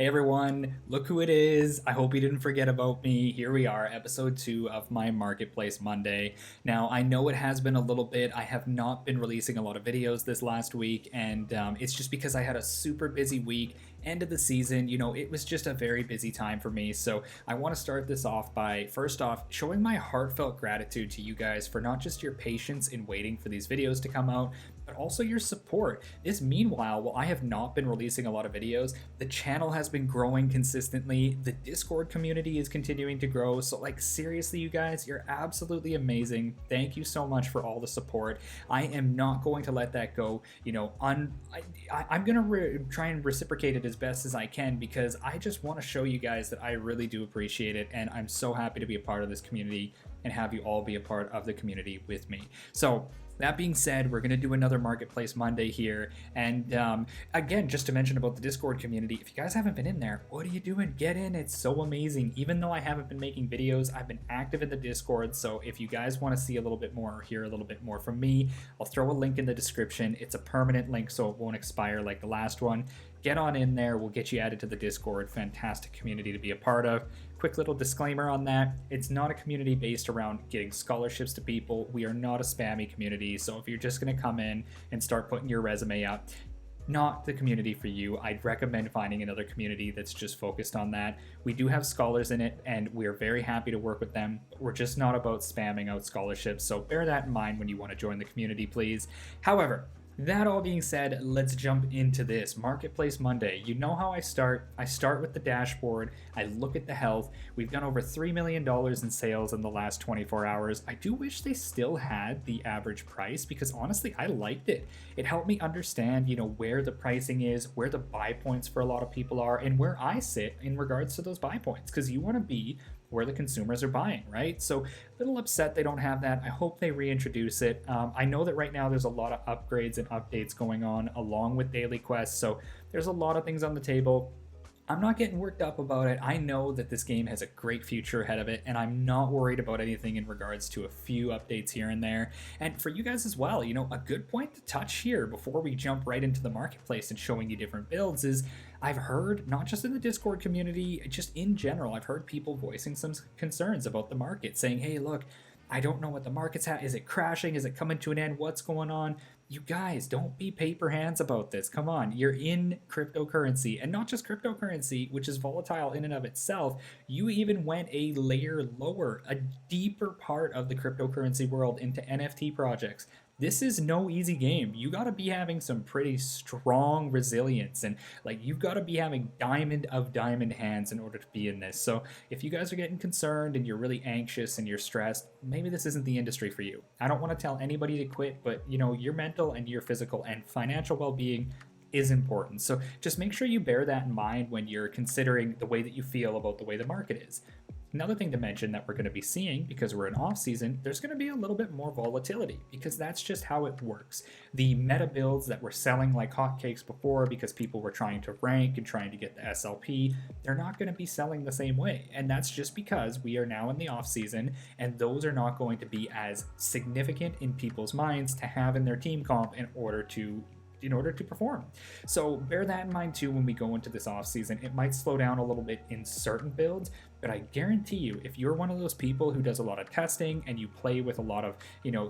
Hey everyone, look who it is. I hope you didn't forget about me. Here we are, episode 2 of my Marketplace Monday. Now, I know it has been a little bit. I have not been releasing a lot of videos this last week, and it's just because I had a super busy week. End of the season, it was just a very busy time for me. So I want to start this off by, first off, showing my heartfelt gratitude to you guys for not just your patience in waiting for these videos to come out, but also your support. Meanwhile, while I have not been releasing a lot of videos, the channel has been growing consistently. The Discord community is continuing to grow. So, like, seriously, you guys, you're absolutely amazing. Thank you so much for all the support. I am not going to let that go. I'm gonna try and reciprocate it as best as I can because I just want to show you guys that I really do appreciate it, and I'm so happy to be a part of this community and have you all be a part of the community with me. So that being said, we're going to do another Marketplace Monday here. And again, just to mention about the Discord community, if you guys haven't been in there, what are you doing? Get in. It's so amazing. Even though I haven't been making videos, I've been active in the Discord. So if you guys want to see a little bit more or hear a little bit more from me, I'll throw a link in the description. It's a permanent link, so it won't expire like the last one. Get on in there. We'll get you added to the Discord. Fantastic community to be a part of. Quick little disclaimer on that. It's not a community based around getting scholarships to people. We are not a spammy community. So if you're just going to come in and start putting your resume up, not the community for you. I'd recommend finding another community that's just focused on that. We do have scholars in it, and we're very happy to work with them. We're just not about spamming out scholarships. So bear that in mind when you want to join the community, please. However, that all being said, let's jump into this Marketplace Monday. You know how I start. I start with the dashboard. I look at the health. We've done over $3 million in sales in the last 24 hours. I do wish they still had the average price because honestly, I liked it. It helped me understand, where the pricing is, where the buy points for a lot of people are, and where I sit in regards to those buy points because you want to be where the consumers are buying, right? So a little upset they don't have that. I hope they reintroduce it. I know that right now there's a lot of upgrades and updates going on along with daily quests, so there's a lot of things on the table. I'm not getting worked up about it. I know that this game has a great future ahead of it, and I'm not worried about anything in regards to a few updates here and there. And for you guys as well, a good point to touch here before we jump right into the marketplace and showing you different builds is I've heard, not just in the Discord community, just in general, I've heard people voicing some concerns about the market, saying, hey, look, I don't know what the market's at. Is it crashing? Is it coming to an end? What's going on? You guys, don't be paper hands about this. Come on, you're in cryptocurrency, and not just cryptocurrency, which is volatile in and of itself. You even went a layer lower, a deeper part of the cryptocurrency world into NFT projects. This is no easy game. You got to be having some pretty strong resilience, and like you've got to be having diamond of diamond hands in order to be in this. So if you guys are getting concerned and you're really anxious and you're stressed, maybe this isn't the industry for you. I don't want to tell anybody to quit, but your mental and your physical and financial well-being is important. So just make sure you bear that in mind when you're considering the way that you feel about the way the market is. Another thing to mention that we're going to be seeing, because we're in off season, there's going to be a little bit more volatility because that's just how it works. The meta builds that were selling like hotcakes before because people were trying to rank and trying to get the SLP, they're not going to be selling the same way. And that's just because we are now in the off season and those are not going to be as significant in people's minds to have in their team comp in order to perform. So bear that in mind too when we go into this off season. It might slow down a little bit in certain builds, but I guarantee you, if you're one of those people who does a lot of testing and you play with a lot of,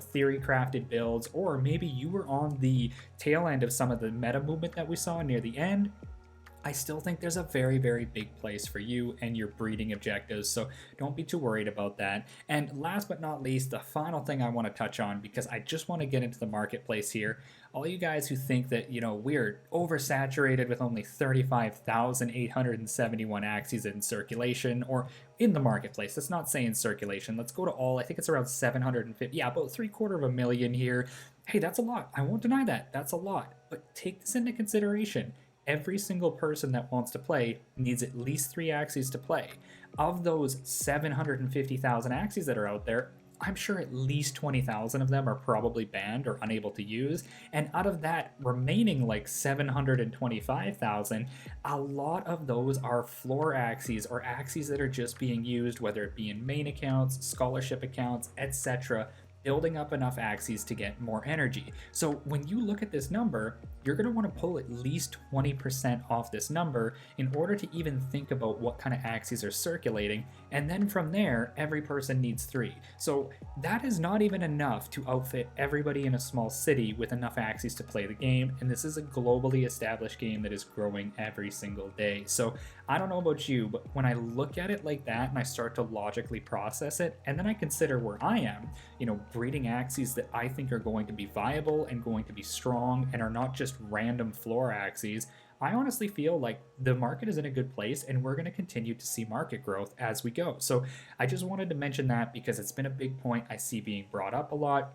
theory crafted builds, or maybe you were on the tail end of some of the meta movement that we saw near the end, I still think there's a very, very big place for you and your breeding objectives, so don't be too worried about that. And last but not least, the final thing I want to touch on, because I just want to get into the marketplace here, all you guys who think that, we're oversaturated with only 35,871 Axies in circulation, or in the marketplace, let's not say in circulation, let's go to all, I think it's around 750, yeah, about 750,000 here. Hey, that's a lot, I won't deny that, that's a lot, but take this into consideration. Every single person that wants to play needs at least 3 Axies to play. Of those 750,000 Axies that are out there, I'm sure at least 20,000 of them are probably banned or unable to use. And out of that remaining like 725,000, a lot of those are floor Axies or Axies that are just being used, whether it be in main accounts, scholarship accounts, etc. building up enough Axies to get more energy. So when you look at this number, you're going to want to pull at least 20% off this number in order to even think about what kind of Axies are circulating, and then from there, every person needs 3. So that is not even enough to outfit everybody in a small city with enough Axies to play the game, and this is a globally established game that is growing every single day. So I don't know about you, but when I look at it like that and I start to logically process it, and then I consider where I am, breeding Axies that I think are going to be viable and going to be strong and are not just random floor Axies, I honestly feel like the market is in a good place and we're going to continue to see market growth as we go. So I just wanted to mention that because it's been a big point I see being brought up a lot.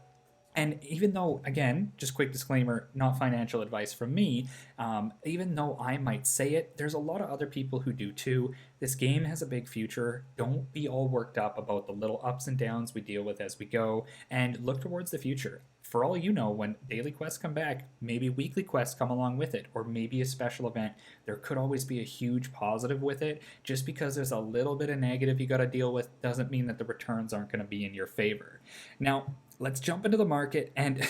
And even though, again, just quick disclaimer, not financial advice from me, even though I might say it, there's a lot of other people who do too. This game has a big future. Don't be all worked up about the little ups and downs we deal with as we go, and look towards the future. For all you know, when daily quests come back, maybe weekly quests come along with it, or maybe a special event, there could always be a huge positive with it. Just because there's a little bit of negative you got to deal with doesn't mean that the returns aren't going to be in your favor. Now, let's jump into the market. And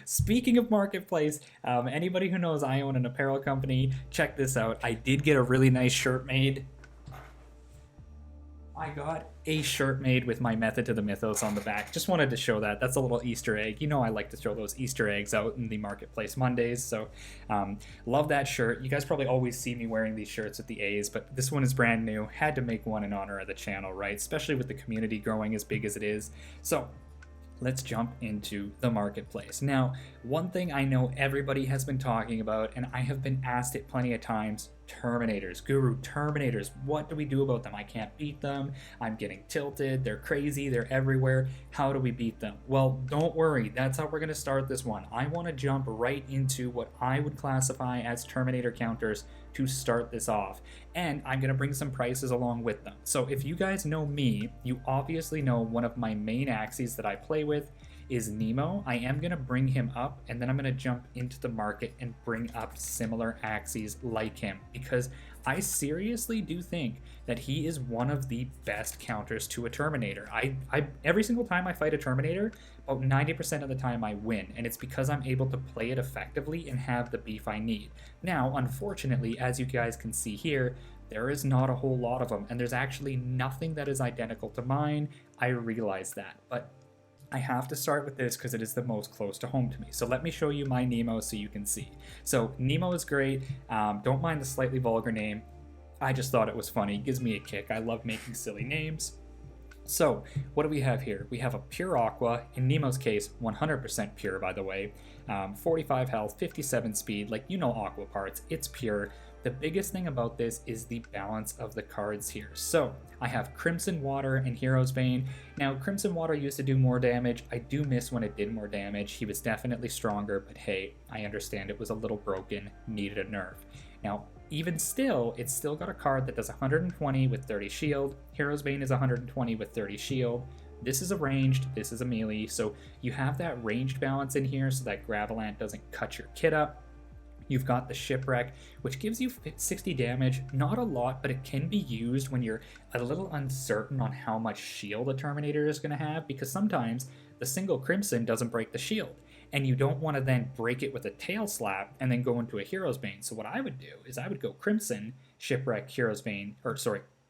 speaking of marketplace, anybody who knows I own an apparel company, check this out. I did get a really nice shirt made. I got a shirt made with my method to the mythos on the back. Just wanted to show that. That's a little Easter egg. I like to throw those Easter eggs out in the Marketplace Mondays. So love that shirt. You guys probably always see me wearing these shirts with the A's, but this one is brand new. Had to make one in honor of the channel, right? Especially with the community growing as big as it is. So let's jump into the marketplace. Now, one thing I know everybody has been talking about, and I have been asked it plenty of times, Terminators. Guru, Terminators, what do we do about them? I can't beat them. I'm getting tilted. They're crazy. They're everywhere. How do we beat them? Well, don't worry. That's how we're going to start this one. I want to jump right into what I would classify as Terminator Counters to start this off. And I'm going to bring some prices along with them. So if you guys know me, you obviously know one of my main Axies that I play with is Nemo. I am going to bring him up, and then I'm going to jump into the market and bring up similar Axies like him, because I seriously do think that he is one of the best counters to a Terminator. I every single time I fight a Terminator, about 90% of the time I win, and it's because I'm able to play it effectively and have the beef I need. Now, unfortunately, as you guys can see here, there is not a whole lot of them, and there's actually nothing that is identical to mine. I realize that, but I have to start with this because it is the most close to home to me. So let me show you my Nemo so you can see. So Nemo is great. Don't mind the slightly vulgar name. I just thought it was funny. It gives me a kick. I love making silly names. So what do we have here? We have a pure aqua. In Nemo's case, 100% pure, by the way. 45 health, 57 speed. Like, aqua parts. It's pure. The biggest thing about this is the balance of the cards here. So I have Crimson Water and Hero's Bane. Now, Crimson Water used to do more damage. I do miss when it did more damage. He was definitely stronger, but hey, I understand it was a little broken, needed a nerf. Now, even still, it's still got a card that does 120 with 30 shield. Hero's Bane is 120 with 30 shield. This is a ranged, this is a melee, so you have that ranged balance in here so that Gravelant doesn't cut your kit up. You've got the Shipwreck, which gives you 60 damage. Not a lot, but it can be used when you're a little uncertain on how much shield a Terminator is going to have, because sometimes the single Crimson doesn't break the shield, and you don't want to then break it with a Tail Slap and then go into a Hero's Bane. So what I would do is I would go Crimson, Shipwreck, Hero's Bane,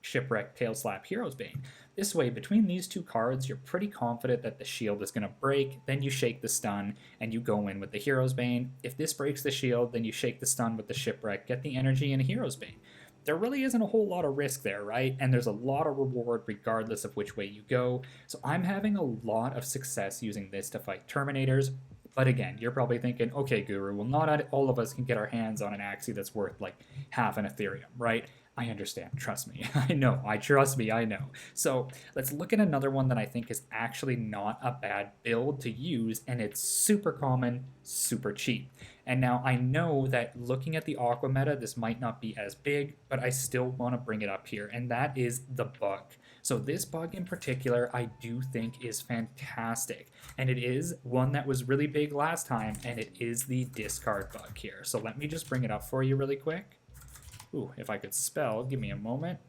Shipwreck, Tail Slap, Hero's Bane. This way, between these two cards, you're pretty confident that the shield is going to break, then you shake the stun, and you go in with the Hero's Bane. If this breaks the shield, then you shake the stun with the Shipwreck, get the energy in a Hero's Bane. There really isn't a whole lot of risk there, right? And there's a lot of reward regardless of which way you go. So I'm having a lot of success using this to fight Terminators. But again, you're probably thinking, okay, Guru, well, not all of us can get our hands on an Axie that's worth like half an Ethereum, right? I understand. Trust me. I know. I know. So let's look at another one that I think is actually not a bad build to use, and it's super common, super cheap. And now I know that looking at the Aqua meta, this might not be as big, but I still want to bring it up here, and that is the bug. So this bug in particular, I do think is fantastic, and it is one that was really big last time, and it is the discard bug here. So let me just bring it up for you really quick. Ooh, if I could spell, give me a moment.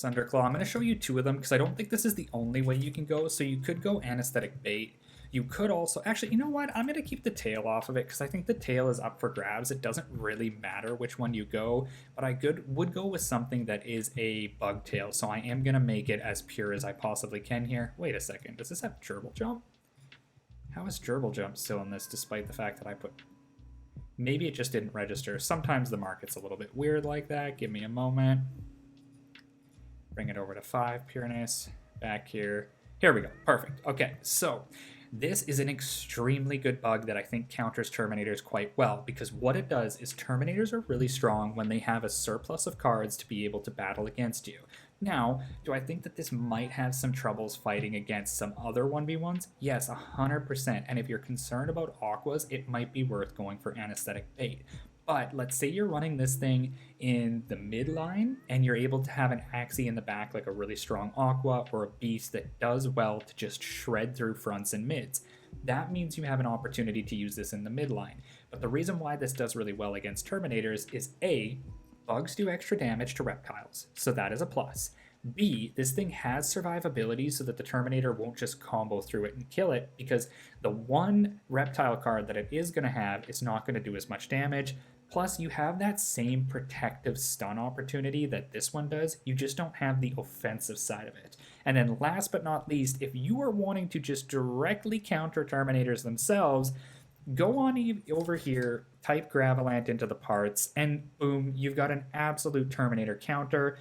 Sunderclaw. I'm going to show you two of them because I don't think this is the only way you can go. So you could go Anesthetic Bait. You could also, actually, you know what? I'm going to keep the tail off of it because I think the tail is up for grabs. It doesn't really matter which one you go, but I would go with something that is a bug tail. So I am going to make it as pure as I possibly can here. Wait a second. Does this have Gerbil Jump? How is Gerbil Jump still in this despite the fact that I put... Maybe it just didn't register. Sometimes the market's a little bit weird like that. Give me a moment. Bring it over to 5 pureness. Back here. Here we go. Perfect. Okay, so this is an extremely good bug that I think counters Terminators quite well, because what it does is Terminators are really strong when they have a surplus of cards to be able to battle against you. Now, do I think that this might have some troubles fighting against some other 1v1s? Yes, 100%, and if you're concerned about Aquas, it might be worth going for Anesthetic Bait. But let's say you're running this thing in the midline and you're able to have an Axie in the back like a really strong Aqua or a Beast that does well to just shred through fronts and mids. That means you have an opportunity to use this in the midline. But the reason why this does really well against Terminators is A, bugs do extra damage to reptiles, so that is a plus. B, this thing has survivability so that the Terminator won't just combo through it and kill it, because the one reptile card that it is going to have is not going to do as much damage. Plus, you have that same protective stun opportunity that this one does, you just don't have the offensive side of it. And then last but not least, if you are wanting to just directly counter Terminators themselves, go on over here, type Gravelant into the parts, and boom, you've got an absolute Terminator counter.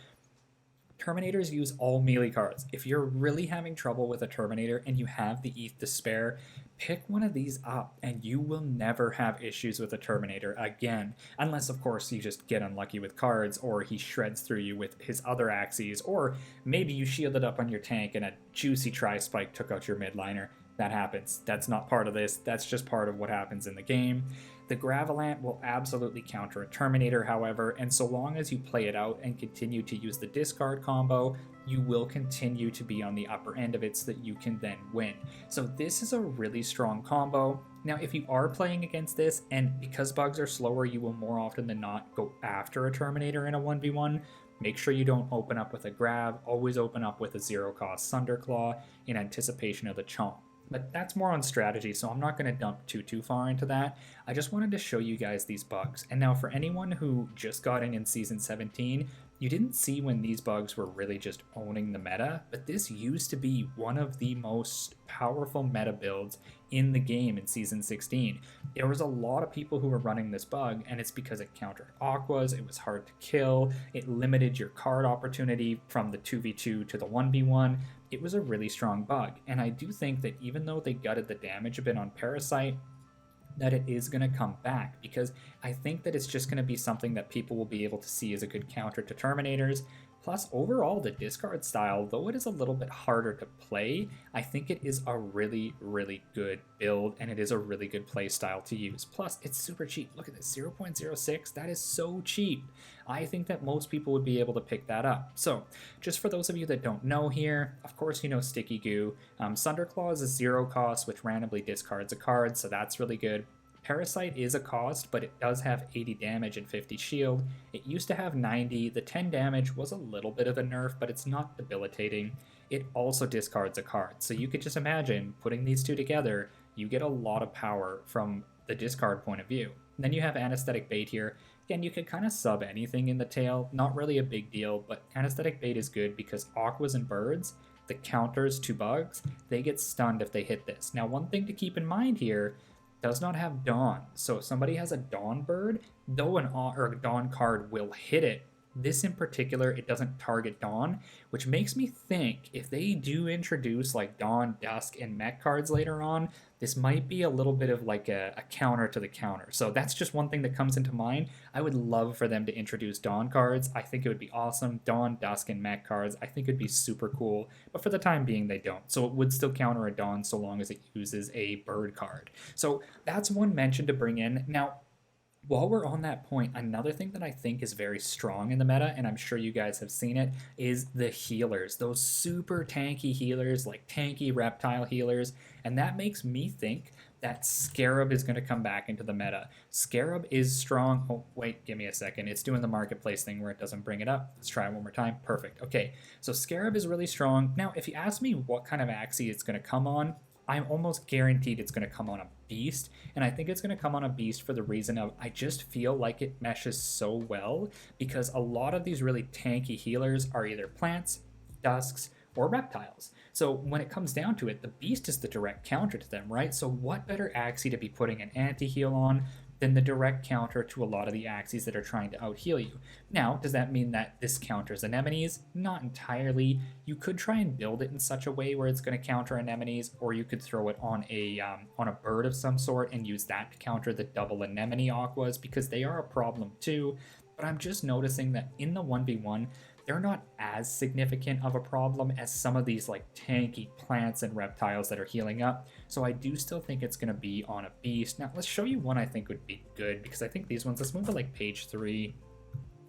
Terminators use all melee cards. If you're really having trouble with a Terminator and you have the ETH to spare, pick one of these up and you will never have issues with a Terminator again. Unless, of course, you just get unlucky with cards or he shreds through you with his other Axies, or maybe you shielded up on your tank and a juicy Tri-Spike took out your midliner. That happens. That's not part of this. That's just part of what happens in the game. The Gravelant will absolutely counter a Terminator, however, and so long as you play it out and continue to use the discard combo, you will continue to be on the upper end of it so that you can then win. So this is a really strong combo. Now, if you are playing against this, and because bugs are slower, you will more often than not go after a Terminator in a 1v1, make sure you don't open up with a grab. Always open up with a zero-cost Sunderclaw in anticipation of the chomp. But that's more on strategy, so I'm not going to dump too far into that. I just wanted to show you guys these bugs. And now for anyone who just got in Season 17, you didn't see when these bugs were really just owning the meta, but this used to be one of the most powerful meta builds in the game in Season 16. There was a lot of people who were running this bug, and it's because it countered Aquas, it was hard to kill, it limited your card opportunity from the 2v2 to the 1v1. It was a really strong bug, and I do think that even though they gutted the damage a bit on Parasite, that it is going to come back, because I think that it's just going to be something that people will be able to see as a good counter to Terminators. Plus, overall, the discard style, though it is a little bit harder to play, I think it is a really, really good build, and it is a really good play style to use. Plus, it's super cheap. Look at this, 0.06, that is so cheap. I think that most people would be able to pick that up. So, just for those of you that don't know here, of course you know Sticky Goo. Sunderclaw is a 0 cost, which randomly discards a card, so that's really good. Parasite is a cost, but it does have 80 damage and 50 shield. It used to have 90. The 10 damage was a little bit of a nerf, but it's not debilitating. It also discards a card. So you could just imagine putting these two together, you get a lot of power from the discard point of view. Then you have Anesthetic Bait here. Again, you could kind of sub anything in the tail. Not really a big deal, but Anesthetic Bait is good because Aquas and Birds, the counters to bugs, they get stunned if they hit this. Now, one thing to keep in mind here, does not have Dawn. So if somebody has a Dawn bird, though a Dawn card will hit it, this in particular, it doesn't target Dawn, which makes me think if they do introduce like Dawn, Dusk, and Mech cards later on, this might be a little bit of like a counter to the counter. So that's just one thing that comes into mind. I would love for them to introduce Dawn cards. I think it would be awesome. Dawn, Dusk, and Mech cards, I think it'd be super cool. But for the time being, they don't. So it would still counter a Dawn so long as it uses a bird card. So that's one mention to bring in. Now, While we're on that point, another thing that I think is very strong in the meta, and I'm sure you guys have seen it, is the healers. Those super tanky healers, like tanky reptile healers. And that makes me think that Scarab is going to come back into the meta. Scarab is strong. Oh, wait, give me a second. It's doing the marketplace thing where it doesn't bring it up. Let's try it one more time. Perfect. Okay, so Scarab is really strong. Now, if you ask me what kind of Axie it's going to come on, I'm almost guaranteed it's going to come on a beast, and I think it's going to come on a beast for the reason of I just feel like it meshes so well because a lot of these really tanky healers are either plants, dusks, or reptiles. So when it comes down to it, the beast is the direct counter to them, right? So what better Axie to be putting an anti-heal on than the direct counter to a lot of the Axies that are trying to out-heal you. Now, does that mean that this counters anemones? Not entirely. You could try and build it in such a way where it's going to counter anemones, or you could throw it on a bird of some sort and use that to counter the double anemone aquas, because they are a problem too. But I'm just noticing that in the 1v1, they're not as significant of a problem as some of these like tanky plants and reptiles that are healing up. So I do still think it's going to be on a beast. Now let's show you one I think would be good, because I think these ones, let's move to like page 3.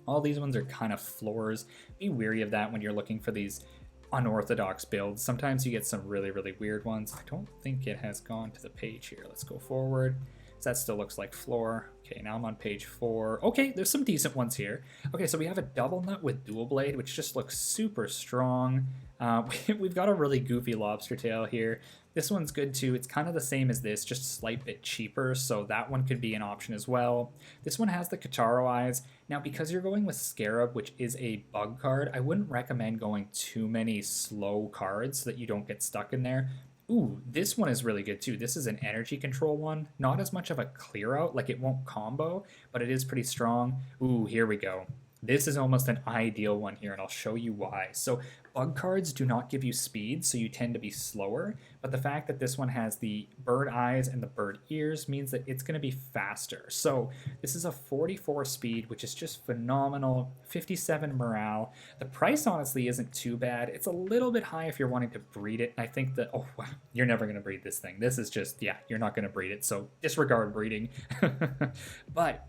All these ones are kind of floors. Be wary of that when you're looking for these unorthodox builds. Sometimes you get some really, really weird ones. I don't think it has gone to the page here. Let's go forward. So that still looks like floor. Okay, now I'm on page 4. Okay, there's some decent ones here. Okay, so we have a double nut with dual blade, which just looks super strong. We've got a really goofy lobster tail here. This one's good too. It's kind of the same as this, just a slight bit cheaper, so that one could be an option as well. This one has the Kataro eyes. Now, because you're going with Scarab, which is a bug card, I wouldn't recommend going too many slow cards so that you don't get stuck in there. Ooh, this one is really good too. This is an energy control one. Not as much of a clear out, like it won't combo, but it is pretty strong. Ooh, here we go. This is almost an ideal one here, and I'll show you why. So bug cards do not give you speed, so you tend to be slower, but the fact that this one has the bird eyes and the bird ears means that it's going to be faster. So this is a 44 speed, which is just phenomenal, 57 morale. The price honestly isn't too bad. It's a little bit high if you're wanting to breed it. I think that, oh wow, you're never going to breed this thing. This is just, yeah, you're not going to breed it, so disregard breeding. But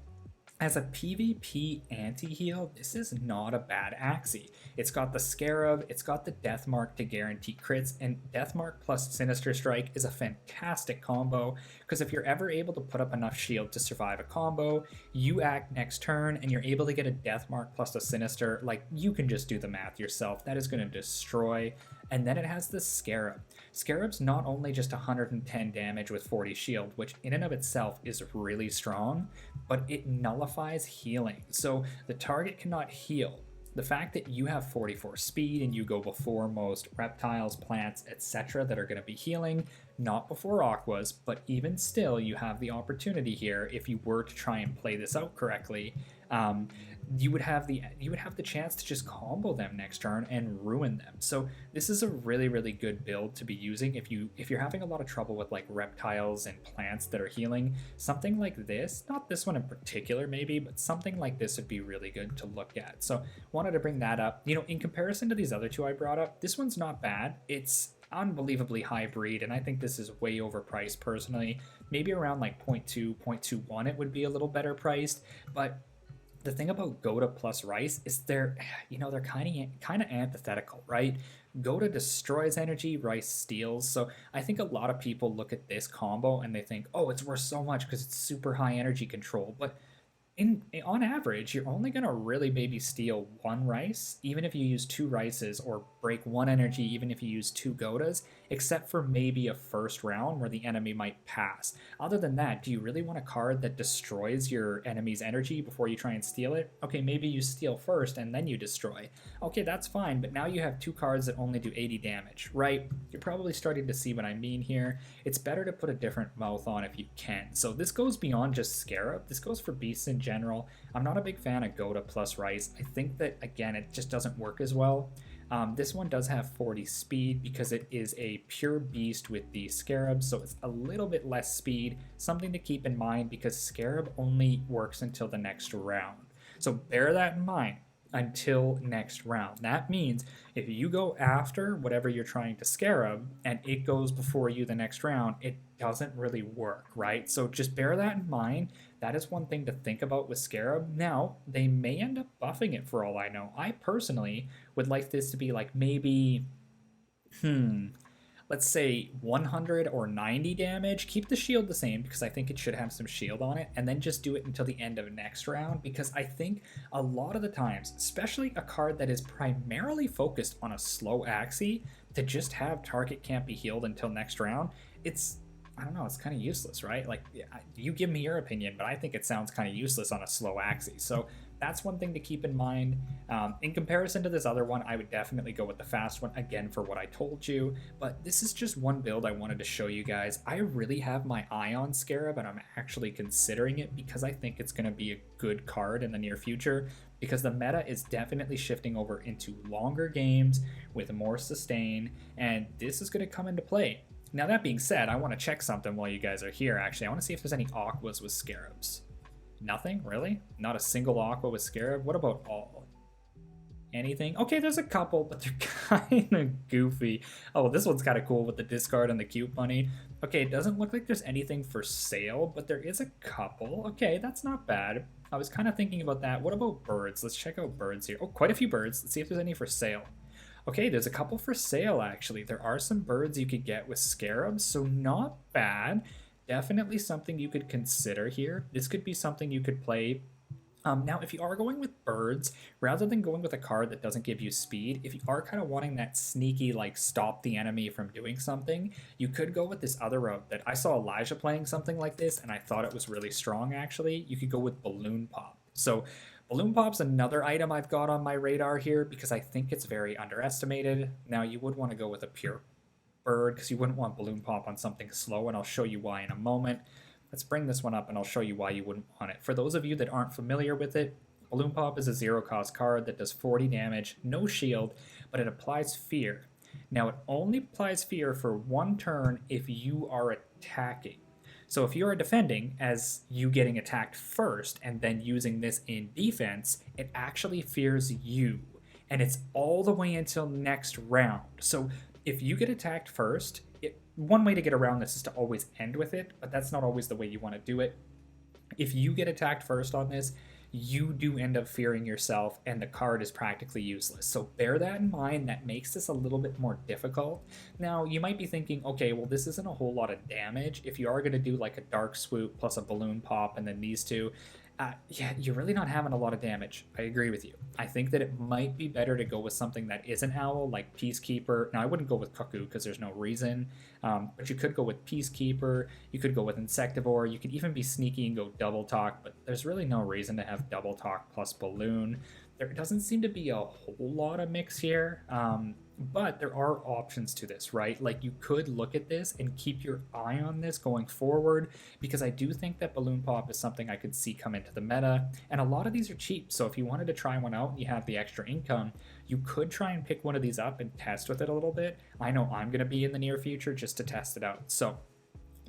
as a PvP anti-heal, this is not a bad Axie. It's got the Scarab, it's got the Death Mark to guarantee crits, and Death Mark plus Sinister Strike is a fantastic combo, because if you're ever able to put up enough shield to survive a combo, you act next turn, and you're able to get a Death Mark plus a Sinister, like, you can just do the math yourself. That is going to destroy. And then it has the Scarab. Scarab's not only just 110 damage with 40 shield, which in and of itself is really strong, but it nullifies healing. So the target cannot heal. The fact that you have 44 speed and you go before most reptiles, plants, etc. that are going to be healing, not before aquas, but even still you have the opportunity here, if you were to try and play this out correctly, you would have the chance to just combo them next turn and ruin them. So this is a really, really good build to be using if you're having a lot of trouble with like reptiles and plants that are healing. Something like this, not this one in particular maybe, but something like this would be really good to look at. So wanted to bring that up. You know, in comparison to these other two I brought up, this one's not bad. It's unbelievably high breed, and I think this is way overpriced personally. Maybe around like 0.2, 0.21 it would be a little better priced, but the thing about Goda plus Rice is they're kind of antithetical, right? Goda destroys energy, Rice steals. So I think a lot of people look at this combo and they think, oh, it's worth so much because it's super high energy control. But on average, you're only going to really maybe steal one rice, even if you use two rices, or break one energy, even if you use two Godas, except for maybe a first round where the enemy might pass. Other than that, do you really want a card that destroys your enemy's energy before you try and steal it? Okay, maybe you steal first and then you destroy. Okay, that's fine, but now you have two cards that only do 80 damage, right? You're probably starting to see what I mean here. It's better to put a different mouth on if you can. So this goes beyond just Scarab. This goes for beasts in general. I'm not a big fan of Goda plus Rice. I think that, again, it just doesn't work as well. This one does have 40 speed because it is a pure beast with the Scarab, so it's a little bit less speed. Something to keep in mind because Scarab only works until the next round. So bear that in mind. until next round. That means if you go after whatever you're trying to Scarab and it goes before you the next round, it doesn't really work, right? So just bear that in mind. That is one thing to think about with Scarab. Now, they may end up buffing it for all I know. I personally would like this to be like maybe, let's say 100 or 90 damage. Keep the shield the same because I think it should have some shield on it, and then just do it until the end of next round, because I think a lot of the times, especially a card that is primarily focused on a slow Axie, to just have target can't be healed until next round, it's, I don't know, it's kind of useless, right? Like, you give me your opinion, but I think it sounds kind of useless on a slow Axie. So that's one thing to keep in mind. In comparison to this other one, I would definitely go with the fast one, again, for what I told you. But this is just one build I wanted to show you guys. I really have my eye on Scarab, and I'm actually considering it because I think it's going to be a good card in the near future, because the meta is definitely shifting over into longer games with more sustain, and this is going to come into play. Now, that being said, I want to check something while you guys are here, actually. I want to see if there's any Aquas with Scarabs. Nothing? Really? Not a single Aqua with Scarab? What about all? Anything? Okay, there's a couple, but they're kind of goofy. Oh, this one's kind of cool with the discard and the cute bunny. Okay, it doesn't look like there's anything for sale, but there is a couple. Okay, that's not bad. I was kind of thinking about that. What about birds? Let's check out birds here. Oh, quite a few birds. Let's see if there's any for sale. Okay, there's a couple for sale, actually. There are some birds you could get with Scarabs, so not bad. Definitely something you could consider here. This could be something you could play. Now, if you are going with birds, rather than going with a card that doesn't give you speed, if you are kind of wanting that sneaky, like, stop the enemy from doing something, you could go with this other route that I saw Elijah playing something like this, and I thought it was really strong, actually. You could go with Balloon Pop. So Balloon Pop's another item I've got on my radar here because I think it's very underestimated. Now, you would want to go with a pure bird because you wouldn't want Balloon Pop on something slow, and I'll show you why in a moment. Let's bring this one up and I'll show you why you wouldn't want it. For those of you that aren't familiar with it, Balloon Pop is a zero cost card that does 40 damage, no shield, but it applies fear. Now, it only applies fear for one turn if you are attacking. So if you are defending, as you getting attacked first and then using this in defense, it actually fears you. And it's all the way until next round. So if you get attacked first, one way to get around this is to always end with it, but that's not always the way you want to do it. If you get attacked first on this, you do end up fearing yourself, and the card is practically useless. So bear that in mind. That makes this a little bit more difficult. Now, you might be thinking, okay, well, this isn't a whole lot of damage. If you are going to do like a Dark Swoop plus a Balloon Pop and then these two, yeah, you're really not having a lot of damage. I agree with you. I think that it might be better to go with something that is an owl, like Peacekeeper. Now, I wouldn't go with Cuckoo because there's no reason, but you could go with Peacekeeper. You could go with Insectivore. You could even be sneaky and go Double Talk, but there's really no reason to have Double Talk plus Balloon. There doesn't seem to be a whole lot of mix here. But there are options to this, right? Like, you could look at this and keep your eye on this going forward, because I do think that Balloon Pop is something I could see come into the meta, and a lot of these are cheap. So if you wanted to try one out and you have the extra income, you could try and pick one of these up and test with it a little bit. I know I'm going to be in the near future just to test it out. So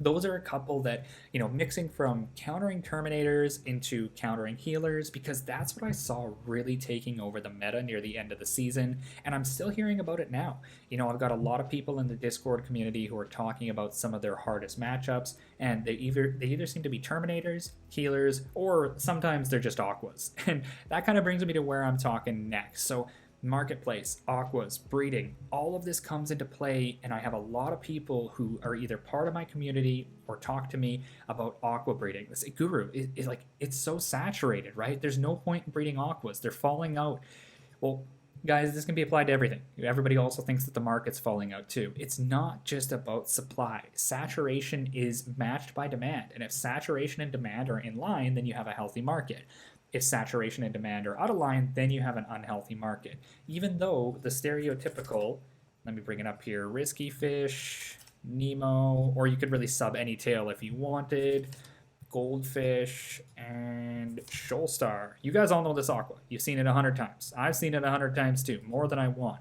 those are a couple that, mixing from countering Terminators into countering healers, because that's what I saw really taking over the meta near the end of the season, and I'm still hearing about it now. I've got a lot of people in the Discord community who are talking about some of their hardest matchups, and they either seem to be Terminators, healers, or sometimes they're just Aquas. And that kind of brings me to where I'm talking next. So marketplace, Aquas, breeding, all of this comes into play, and I have a lot of people who are either part of my community or talk to me about Aqua breeding. This Guru is like, it's so saturated, right? There's no point in breeding Aquas. They're falling out. Well, guys, this can be applied to everything. Everybody also thinks that the market's falling out too. It's not just about supply. Saturation is matched by demand, and if saturation and demand are in line, then you have a healthy market. If saturation and demand are out of line, then you have an unhealthy market. Even though the stereotypical, let me bring it up here, Risky Fish, Nemo, or you could really sub any tail if you wanted, Goldfish, and Shoalstar. You guys all know this Aqua. You've seen it 100 times. I've seen it 100 times too, more than I want.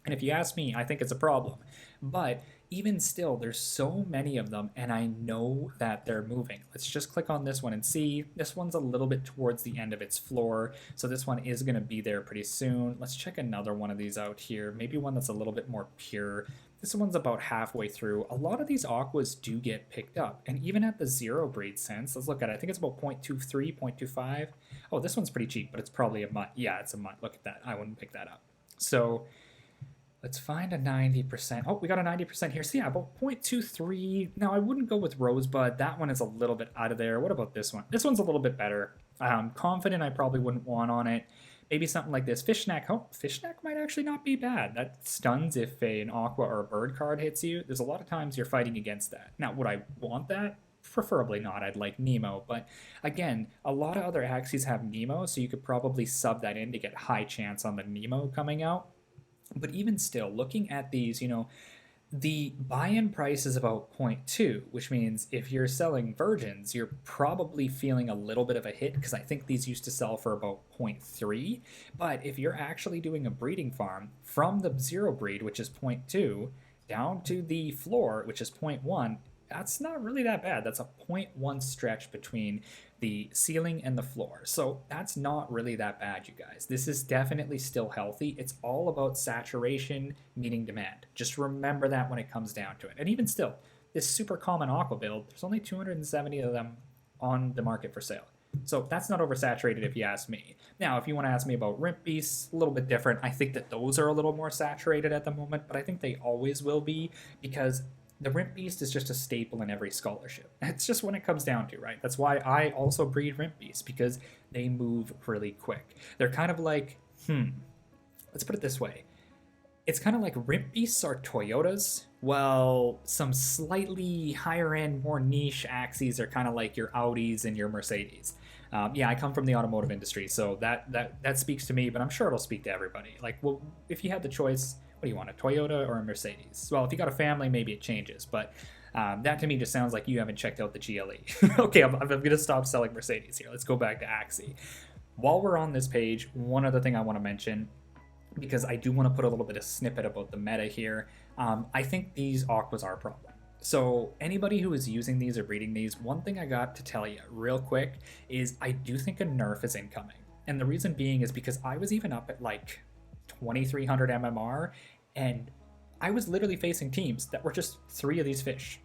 And if you ask me, I think it's a problem. But even still, there's so many of them, and I know that they're moving. Let's just click on this one and see. This one's a little bit towards the end of its floor, so this one is going to be there pretty soon. Let's check another one of these out here, maybe one that's a little bit more pure. This one's about halfway through. A lot of these aquas do get picked up, and even at the zero breed sense, let's look at it. I think it's about 0.23, 0.25. Oh, this one's pretty cheap, but it's probably a mutt. Yeah, it's a mutt. Look at that. I wouldn't pick that up. So let's find a 90%. Oh, we got a 90% here. So yeah, about 0.23. Now, I wouldn't go with Rosebud. That one is a little bit out of there. What about this one? This one's a little bit better. Confident I probably wouldn't want on it. Maybe something like this. Fishneck. Oh, Fishneck might actually not be bad. That stuns if an Aqua or a Bird card hits you. There's a lot of times you're fighting against that. Now, would I want that? Preferably not. I'd like Nemo. But again, a lot of other Axies have Nemo, so you could probably sub that in to get high chance on the Nemo coming out. But even still, looking at these, the buy-in price is about 0.2, which means if you're selling virgins, you're probably feeling a little bit of a hit because I think these used to sell for about 0.3. But if you're actually doing a breeding farm from the zero breed, which is 0.2, down to the floor, which is 0.1, that's not really that bad. That's a 0.1 stretch between the ceiling and the floor. So that's not really that bad, you guys. This is definitely still healthy. It's all about saturation meeting demand. Just remember that when it comes down to it. And even still, this super common aqua build, there's only 270 of them on the market for sale. So that's not oversaturated if you ask me. Now, if you want to ask me about Rimp Beasts, a little bit different. I think that those are a little more saturated at the moment, but I think they always will be because the Rimp Beast is just a staple in every scholarship. It's just when it comes down to, right? That's why I also breed Rimp Beasts, because they move really quick. They're kind of like, let's put it this way. It's kind of like Rimp Beasts are Toyotas. Well, some slightly higher end, more niche Axies are kind of like your Audis and your Mercedes. Yeah, I come from the automotive industry, so that speaks to me, but I'm sure it'll speak to everybody. Like, well, if you had the choice, what do you want, a Toyota or a Mercedes? Well, if you got a family, maybe it changes, but that to me just sounds like you haven't checked out the GLE. Okay, I'm going to stop selling Mercedes here. Let's go back to Axie. While we're on this page, one other thing I want to mention, because I do want to put a little bit of snippet about the meta here. I think these Aquas are a problem. So anybody who is using these or breeding these, one thing I got to tell you real quick is I do think a nerf is incoming. And the reason being is because I was even up at like 2300 MMR, and I was literally facing teams that were just 3 of these fish.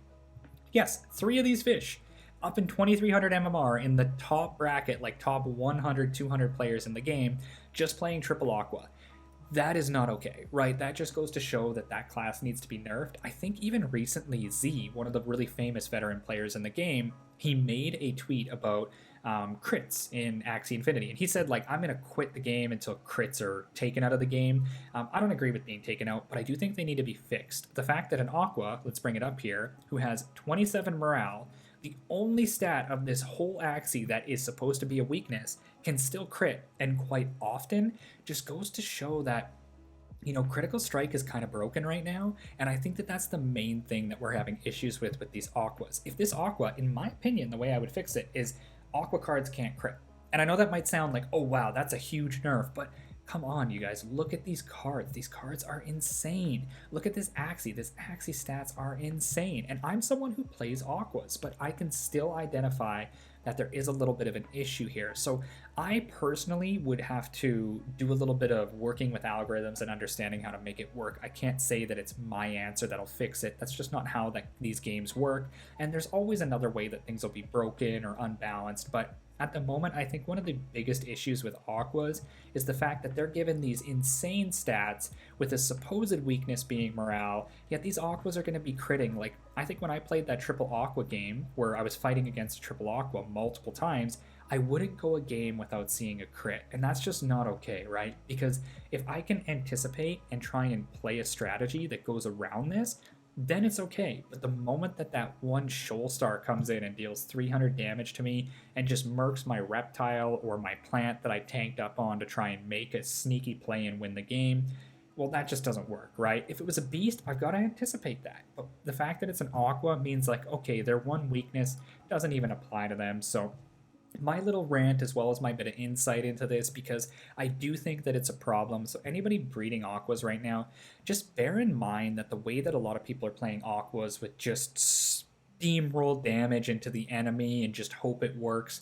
Yes, 3 of these fish up in 2300 MMR in the top bracket, like top 100, 200 players in the game, just playing triple Aqua. That is not okay, right? That just goes to show that that class needs to be nerfed. I think even recently Z, one of the really famous veteran players in the game, he made a tweet about crits in Axie Infinity. And he said, like, I'm going to quit the game until crits are taken out of the game. I don't agree with being taken out, but I do think they need to be fixed. The fact that an Aqua, let's bring it up here, who has 27 morale, the only stat of this whole Axie that is supposed to be a weakness, can still crit, and quite often, just goes to show that, critical strike is kind of broken right now, and I think that that's the main thing that we're having issues with these Aquas. If this Aqua, in my opinion, the way I would fix it is Aqua cards can't crit. And I know that might sound like, oh wow, that's a huge nerf, but come on, you guys, look at these cards. These cards are insane. Look at this Axie. This Axie stats are insane. And I'm someone who plays Aquas, but I can still identify that there is a little bit of an issue here. So I personally would have to do a little bit of working with algorithms and understanding how to make it work. I can't say that it's my answer that'll fix it. That's just not how these games work. And there's always another way that things will be broken or unbalanced, but at the moment, I think one of the biggest issues with Aquas is the fact that they're given these insane stats with a supposed weakness being morale, yet these Aquas are going to be critting. Like, I think when I played that triple Aqua game, where I was fighting against a triple Aqua multiple times, I wouldn't go a game without seeing a crit, and that's just not okay, right? Because if I can anticipate and try and play a strategy that goes around this, then it's okay. But the moment that one Shoal Star comes in and deals 300 damage to me and just murks my reptile or my plant that I tanked up on to try and make a sneaky play and win the game, well, that just doesn't work, right? If it was a beast, I've got to anticipate that. But the fact that it's an Aqua means, like, okay, their one weakness doesn't even apply to them. So my little rant as well as my bit of insight into this, because I do think that it's a problem. So anybody breeding aquas right now, just bear in mind that the way that a lot of people are playing aquas with just steamroll damage into the enemy and just hope it works,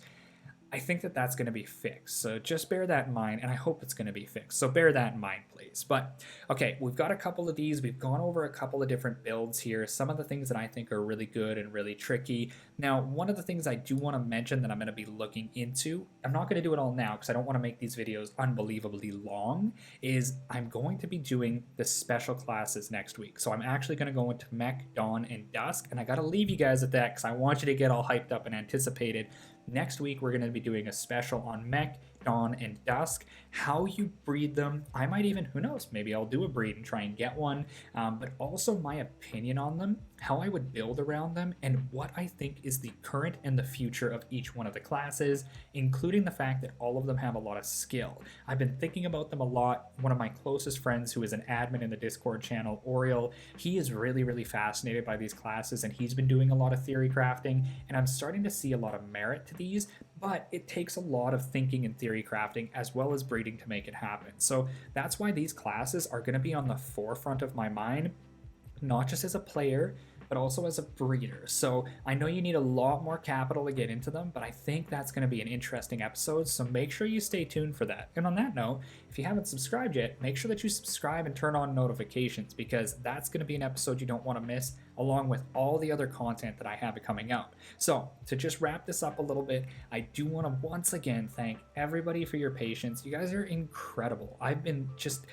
I think that that's going to be fixed. So just bear that in mind, and I hope it's going to be fixed. So bear that in mind, please. But okay, we've got a couple of these. We've gone over a couple of different builds here. Some of the things that I think are really good and really tricky. Now, one of the things I do want to mention that I'm going to be looking into, I'm not going to do it all now because I don't want to make these videos unbelievably long, is I'm going to be doing the special classes next week. So I'm actually going to go into Mech, Dawn, and Dusk, and I got to leave you guys at that because I want you to get all hyped up and anticipated. Next week, we're going to be doing a special on Mech, Dawn, and Dusk, how you breed them. I might even, who knows, maybe I'll do a breed and try and get one, but also my opinion on them, how I would build around them, and what I think is the current and the future of each one of the classes, including the fact that all of them have a lot of skill. I've been thinking about them a lot. One of my closest friends, who is an admin in the Discord channel, Oriel, he is really, really fascinated by these classes, and he's been doing a lot of theory crafting, and I'm starting to see a lot of merit to these, but it takes a lot of thinking and theory crafting as well as breeding to make it happen. So that's why these classes are going to be on the forefront of my mind, not just as a player, but also as a breeder. So I know you need a lot more capital to get into them, but I think that's going to be an interesting episode, so make sure you stay tuned for that. And on that note, if you haven't subscribed yet, make sure that you subscribe and turn on notifications, because that's going to be an episode you don't want to miss, along with all the other content that I have coming out. So to just wrap this up a little bit, I do want to once again thank everybody for your patience. You guys are incredible. I've been just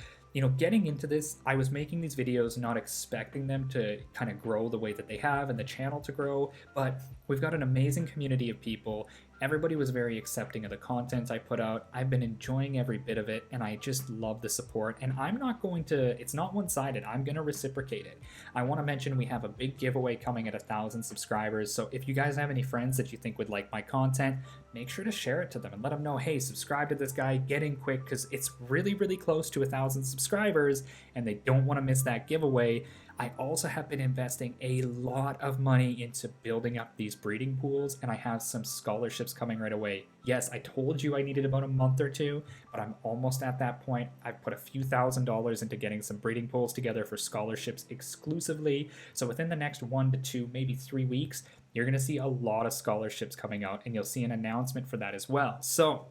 getting into this, I was making these videos not expecting them to kind of grow the way that they have and the channel to grow, but we've got an amazing community of people. Everybody was very accepting of the content I put out. I've been enjoying every bit of it, and I just love the support. And I'm not going to, it's not one-sided. I'm going to reciprocate it. I want to mention we have a big giveaway coming at 1,000 subscribers. So if you guys have any friends that you think would like my content, make sure to share it to them and let them know, hey, subscribe to this guy, get in quick, because it's really, really close to 1,000 subscribers, and they don't want to miss that giveaway. I also have been investing a lot of money into building up these breeding pools, and I have some scholarships coming right away. Yes, I told you I needed about a month or two, but I'm almost at that point. I've put a few $1,000s into getting some breeding pools together for scholarships exclusively. So within the next 1 to 2, maybe 3 weeks, you're going to see a lot of scholarships coming out, and you'll see an announcement for that as well. So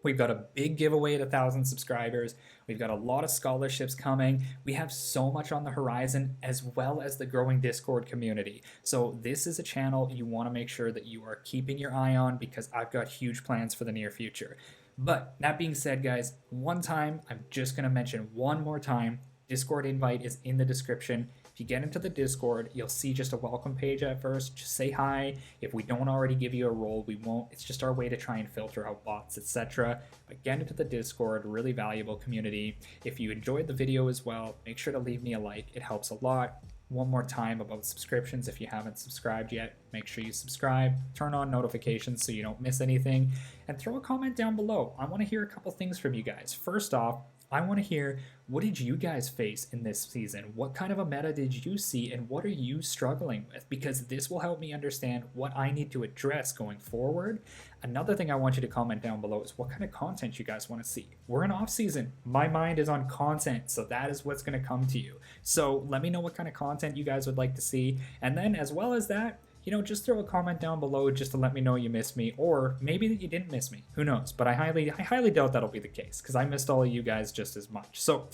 we've got a big giveaway at 1,000 subscribers. We've got a lot of scholarships coming. We have so much on the horizon, as well as the growing Discord community. So this is a channel you want to make sure that you are keeping your eye on, because I've got huge plans for the near future. But that being said, guys, one time, I'm just going to mention one more time, Discord invite is in the description. If you get into the Discord, you'll see just a welcome page at first. Just say hi. If we don't already give you a role, we won't. It's just our way to try and filter out bots, etc. But get into the Discord, really valuable community. If you enjoyed the video as well, make sure to leave me a like. It helps a lot. One more time about subscriptions. If you haven't subscribed yet, make sure you subscribe, turn on notifications so you don't miss anything, and throw a comment down below. I want to hear a couple things from you guys. First off, I want to hear, what did you guys face in this season? What kind of a meta did you see, and what are you struggling with? Because this will help me understand what I need to address going forward. Another thing I want you to comment down below is what kind of content you guys want to see. We're in off season. My mind is on content, so that is what's going to come to you. So let me know what kind of content you guys would like to see. And then as well as that, just throw a comment down below just to let me know you missed me, or maybe that you didn't miss me. Who knows? But I highly doubt that'll be the case, because I missed all of you guys just as much. So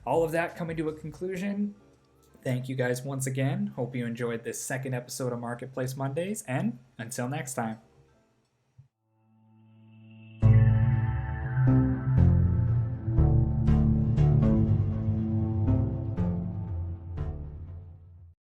all of that coming to a conclusion. Thank you guys once again. Hope you enjoyed this second episode of Marketplace Mondays, and until next time.